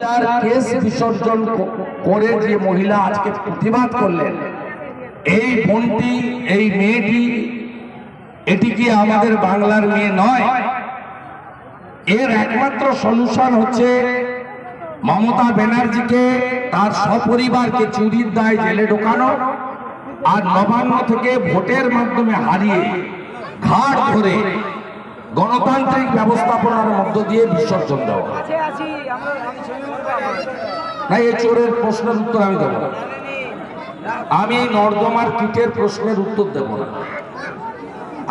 Case বিসর্জন করে যে মহিলা আজকে প্রতিবাদ করলেন, এই বোনটি, এই মেয়েটি, এটি কি আমাদের বাংলার মেয়ে নয়? এর একমাত্র সলিউশন হচ্ছে মমতা ব্যানার্জিকে তার সপরিবারকে চুরির দায়ে জেলে ঢোকানো আর নবান্ন থেকে ভোটের মাধ্যমে হারিয়ে ঘাট ধরে গণতান্ত্রিক ব্যবস্থাপনার মধ্য দিয়ে বিসর্জন দেওয়া। না, এই চোরের প্রশ্নের উত্তর আমি দেব না। আমি নর্দমার কিটের প্রশ্নের উত্তর দেব না।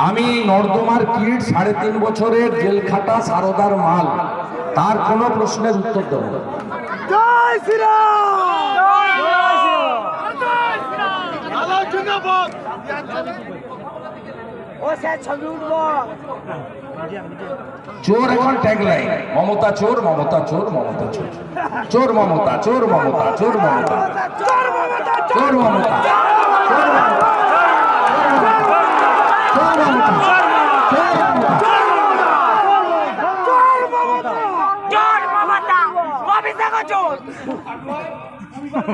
আমি নর্দমার কিট 3.5 বছরের জেল খাটা সারদার মাল, তার কোনো প্রশ্নের উত্তর দেব না। জয় শ্রীরাম। চোর এখন ট্যাগলাইন, মমতা চোর, মমতা চোর, মমতা চোর, চোর মমতা, চোর মমতা, চোর মমতা, চোর মমতা, চোর মমতা,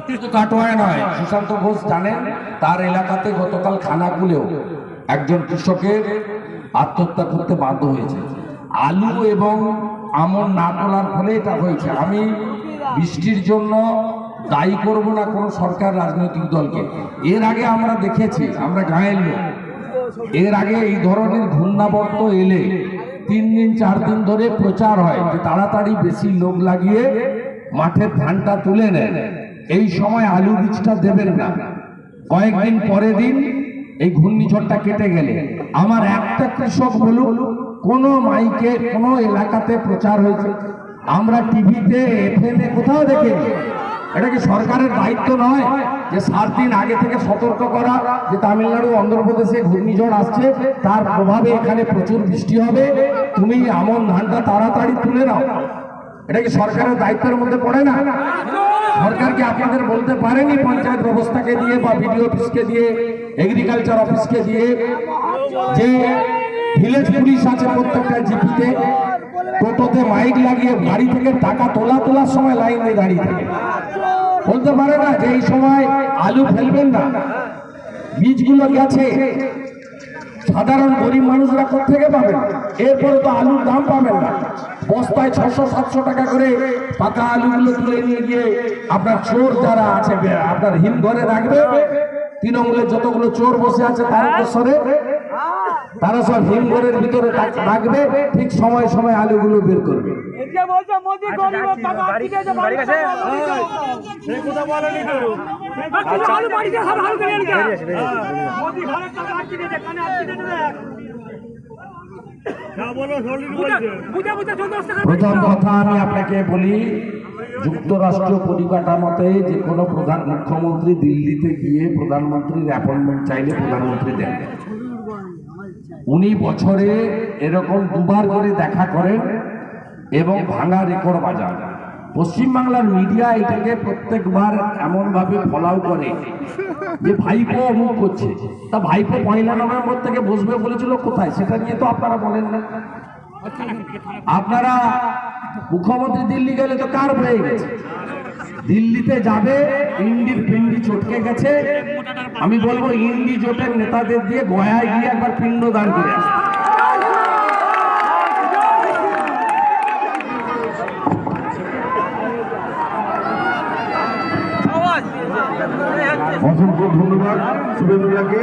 শুধু কাটোয়ায় নয়, সুশান্ত ঘোষ জানেন তার এলাকাতে গতকাল খানাকুলেও একজন কৃষকের আত্মহত্যা করতে বাধ্য হয়েছে। আলু এবং আমন না তোলার ফলে এটা হয়েছে। আমি বৃষ্টির জন্য দায়ী করব না কোনো সরকার, রাজনৈতিক দলকে। এর আগে আমরা দেখেছি, আমরা গাঁয়ের লোক, এর আগে এই ধরনের ঘূর্ণাবর্ত এলে 3 দিন 4 দিন ধরে প্রচার হয় যে তাড়াতাড়ি বেশি লোক লাগিয়ে মাঠের ধানটা তুলে নেন, এই সময় আলু বীজটা দেবেন না। কয়েকদিন পরে দিন এই ঘূর্ণিঝড়টা কেটে গেলে আমার একটা কৃষক বলুন কোনো মাইকে কোনো এলাকাতে প্রচার হয়েছে? আমরা টিভিতে, FM এ কোথাও দেখিনি। এটা কি সরকারের দায়িত্ব নয় যে 7 দিন আগে থেকে সতর্ক করা যে তামিলনাড়ু, অন্ধ্রপ্রদেশে ঘূর্ণিঝড় আসছে, তার প্রভাবে এখানে প্রচুর বৃষ্টি হবে, তুমি আমন ধানটা তাড়াতাড়ি তুলে নাও? এটা কি সরকারের দায়িত্বের মধ্যে পড়ে না? সরকার কি আপনাদের বলতে পারেনি পঞ্চায়েত ব্যবস্থাকে দিয়ে বা বিডিও অফিসকে দিয়ে, এগ্রিকালচার অফিসকে দিয়ে, যে ভিলেজ পুলিশ আছে প্রত্যেকটা জিপিতে, টোটোতে মাইক লাগিয়ে গাড়ি থেকে টাকা তোলার সময় লাইনে দাঁড়িয়ে থাকে, বলতে পারে না যে এই সময় আলু ফেলবেন না, বীজগুলো গেছে, সাধারণ গরিব মানুষরা কোথেকে পাবেন? এরপরে তো আলুর দাম পাবেন না, বস্তায় 600-700 টাকা করে পাকা আলুগুলো তুলে নিয়ে গিয়ে আপনার চোর যারা আছে আপনার হিমঘরে রাখবে, তৃণমূলের যতগুলো চোর বসে আছে তারা সব হিমঘরের ভিতরে রাখবে, ঠিক সময় সময় আলুগুলো বের করবে। প্রথম কথা আমি আপনাকে বলি, যুক্তরাষ্ট্রীয় পরিকাঠামোতে যে কোনো মুখ্যমন্ত্রী দিল্লিতে গিয়ে প্রধানমন্ত্রীর অ্যাপয়েন্টমেন্ট চাইলে প্রধানমন্ত্রী দেন। উনি বছরে এরকম 2 বার করে দেখা করেন এবং ভাঙা রেকর্ড বাজান। পশ্চিমবাংলার মিডিয়া এটাকে প্রত্যেকবার এমনভাবে ফলাও করে যে ভাইপো অমুক করছে, তা ভাইপো 1 নভেম্বর থেকে বসবে বলেছিল, কোথায়? সেটা নিয়ে তো আপনারা বলেন না। আপনারা মুখ্যমন্ত্রী দিল্লি গেলে তো কার হয়ে গেছে, দিল্লিতে যাবে, ইন্ডির পিন্ডি চটকে গেছে। আমি বলবো ইন্ডি জোটের নেতাদের দিয়ে গয়ায় গিয়ে একবার পিণ্ড দান করে আসে। অসংখ্য ধন্যবাদ শুভেন্দুদাকে।